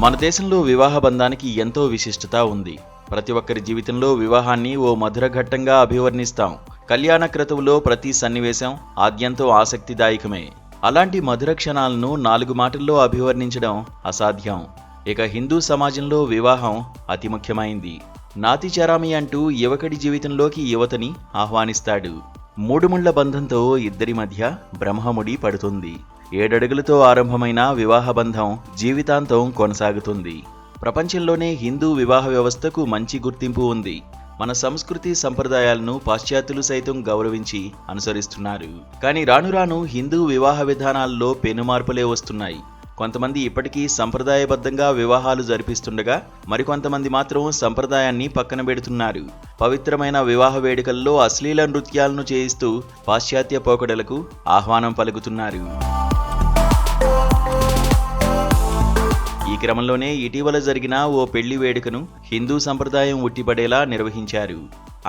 మన దేశంలో వివాహ బంధానికి ఎంతో విశిష్టత ఉంది. ప్రతి ఒక్కరి జీవితంలో వివాహాన్ని ఓ మధుర ఘట్టంగా అభివర్ణిస్తాం. కళ్యాణ క్రతువులో ప్రతి సన్నివేశం ఆద్యంతో ఆసక్తిదాయకమే. అలాంటి మధుర క్షణాలను 4 మాటల్లో అభివర్ణించడం అసాధ్యం. ఇక హిందూ సమాజంలో వివాహం అతి ముఖ్యమైంది. నాతి చరామి అంటూ యువకుడి జీవితంలోకి యువతని ఆహ్వానిస్తాడు. 3 ముళ్ల బంధంతో ఇద్దరి మధ్య బ్రహ్మముడి పడుతుంది. 7 అడుగులతో ఆరంభమైన వివాహ బంధం జీవితాంతం కొనసాగుతుంది. ప్రపంచంలోనే హిందూ వివాహ వ్యవస్థకు మంచి గుర్తింపు ఉంది. మన సంస్కృతి సంప్రదాయాలను పాశ్చాత్యులు సైతం గౌరవించి అనుసరిస్తున్నారు. కానీ రాను రాను హిందూ వివాహ విధానాల్లో పెనుమార్పులే వస్తున్నాయి. కొంతమంది ఇప్పటికీ సంప్రదాయబద్ధంగా వివాహాలు జరిపిస్తుండగా మరికొంతమంది మాత్రం సంప్రదాయాన్ని పక్కన పెడుతున్నారు. పవిత్రమైన వివాహ వేడుకల్లో అశ్లీల నృత్యాలను చేయిస్తూ పాశ్చాత్య పోకడలకు ఆహ్వానం పలుకుతున్నారు. ఈ క్రమంలోనే ఇటీవల జరిగిన ఓ పెళ్లి వేడుకను హిందూ సంప్రదాయం ఉట్టిపడేలా నిర్వహించారు.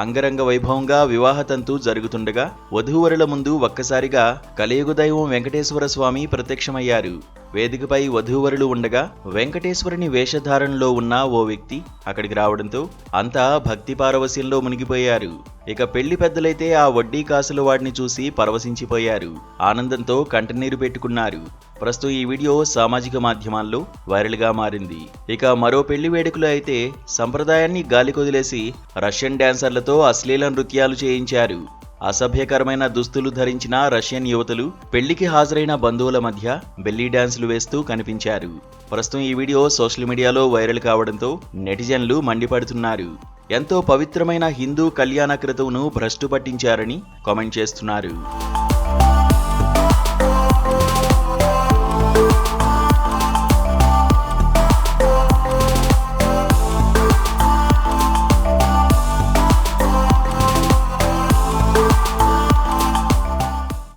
అంగరంగ వైభవంగా వివాహ తంతు జరుగుతుండగా వధూవరుల ముందు ఒక్కసారిగా కలియుగ దైవం వెంకటేశ్వర స్వామి ప్రత్యక్షమయ్యారు. వేదికపై వధూవరులు ఉండగా వెంకటేశ్వరుని వేషధారణలో ఉన్న ఓ వ్యక్తి అక్కడికి రావడంతో అంతా భక్తి పారవస్యంలో మునిగిపోయారు. ఇక పెళ్లి పెద్దలైతే ఆ వడ్డీ కాసుల వాడిని చూసి పరవశించిపోయారు. ఆనందంతో కంటనీరు పెట్టుకున్నారు. ప్రస్తుతం ఈ వీడియో సామాజిక మాధ్యమాల్లో వైరల్గా మారింది. ఇక మరో పెళ్లి వేడుకలో అయితే సంప్రదాయాన్ని గాలికొదిలేసి రష్యన్ డాన్సర్లతో అశ్లీల నృత్యాలు చేయించారు. అసభ్యకరమైన దుస్తులు ధరించిన రష్యన్ యువతులు పెళ్లికి హాజరైన బంధువుల మధ్య బెల్లీ డాన్సులు వేస్తూ కనిపించారు. ప్రస్తుతం ఈ వీడియో సోషల్ మీడియాలో వైరల్ కావడంతో నెటిజన్లు మండిపడుతున్నారు. ఎంతో పవిత్రమైన హిందూ కళ్యాణ క్రతువును భ్రష్టు పట్టించారని కామెంట్ చేస్తున్నారు.